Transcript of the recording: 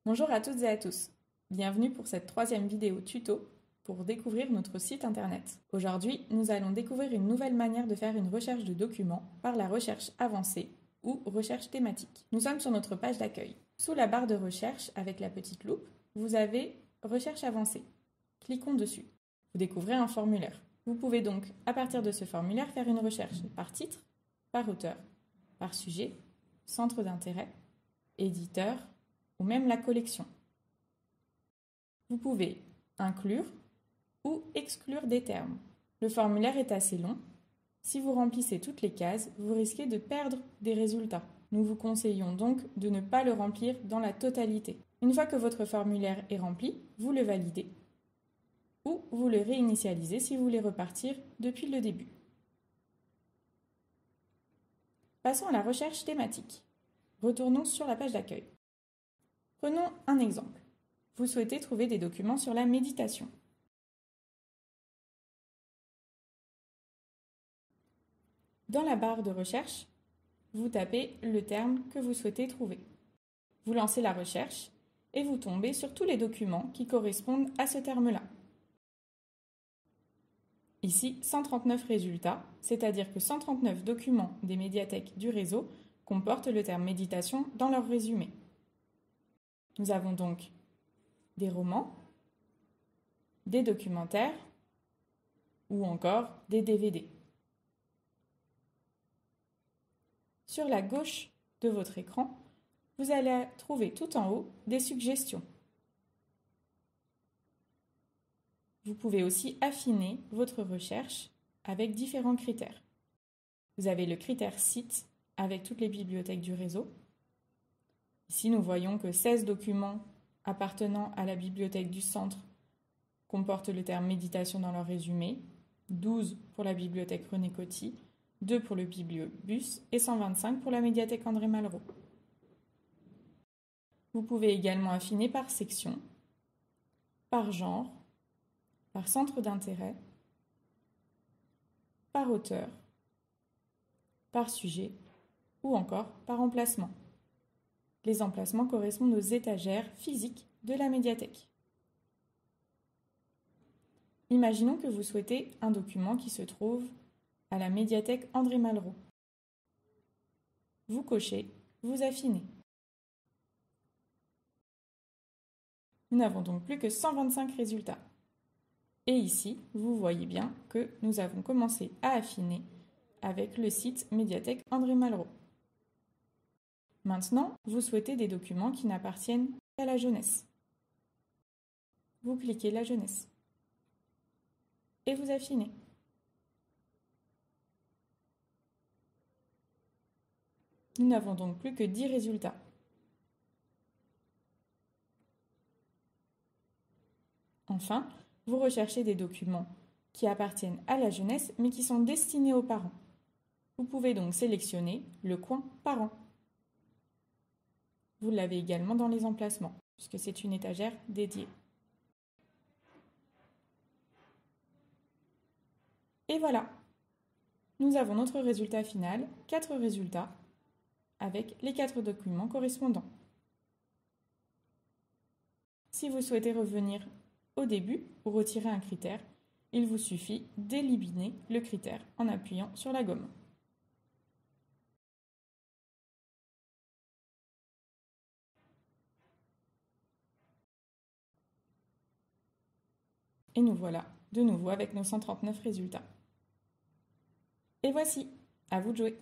Bonjour à toutes et à tous. Bienvenue pour cette troisième vidéo tuto pour découvrir notre site internet. Aujourd'hui, nous allons découvrir une nouvelle manière de faire une recherche de documents par la recherche avancée ou recherche thématique. Nous sommes sur notre page d'accueil. Sous la barre de recherche avec la petite loupe, vous avez Recherche avancée. Cliquons dessus. Vous découvrez un formulaire. Vous pouvez donc, à partir de ce formulaire, faire une recherche par titre, par auteur, par sujet, centre d'intérêt, éditeur ou même la collection. Vous pouvez inclure ou exclure des termes. Le formulaire est assez long. Si vous remplissez toutes les cases, vous risquez de perdre des résultats. Nous vous conseillons donc de ne pas le remplir dans la totalité. Une fois que votre formulaire est rempli, vous le validez ou vous le réinitialisez si vous voulez repartir depuis le début. Passons à la recherche thématique. Retournons sur la page d'accueil. Prenons un exemple. Vous souhaitez trouver des documents sur la méditation. Dans la barre de recherche, vous tapez le terme que vous souhaitez trouver. Vous lancez la recherche et vous tombez sur tous les documents qui correspondent à ce terme-là. Ici, 139 résultats, c'est-à-dire que 139 documents des médiathèques du réseau comportent le terme méditation dans leur résumé. Nous avons donc des romans, des documentaires ou encore des DVD. Sur la gauche de votre écran, vous allez trouver tout en haut des suggestions. Vous pouvez aussi affiner votre recherche avec différents critères. Vous avez le critère site avec toutes les bibliothèques du réseau. Ici, nous voyons que 16 documents appartenant à la bibliothèque du centre comportent le terme méditation dans leur résumé, 12 pour la bibliothèque René Coty, 2 pour le Bibliobus et 125 pour la médiathèque André Malraux. Vous pouvez également affiner par section, par genre, par centre d'intérêt, par auteur, par sujet ou encore par emplacement. Les emplacements correspondent aux étagères physiques de la médiathèque. Imaginons que vous souhaitez un document qui se trouve à la médiathèque André Malraux. Vous cochez, vous affinez. Nous n'avons donc plus que 125 résultats. Et ici, vous voyez bien que nous avons commencé à affiner avec le site médiathèque André Malraux. Maintenant, vous souhaitez des documents qui n'appartiennent qu'à la jeunesse. Vous cliquez la jeunesse et vous affinez. Nous n'avons donc plus que 10 résultats. Enfin, vous recherchez des documents qui appartiennent à la jeunesse mais qui sont destinés aux parents. Vous pouvez donc sélectionner le coin parents. Vous l'avez également dans les emplacements, puisque c'est une étagère dédiée. Et voilà, nous avons notre résultat final, 4 résultats, avec les 4 documents correspondants. Si vous souhaitez revenir au début ou retirer un critère, il vous suffit d'éliminer le critère en appuyant sur la gomme. Et nous voilà de nouveau avec nos 139 résultats. Et voici, à vous de jouer!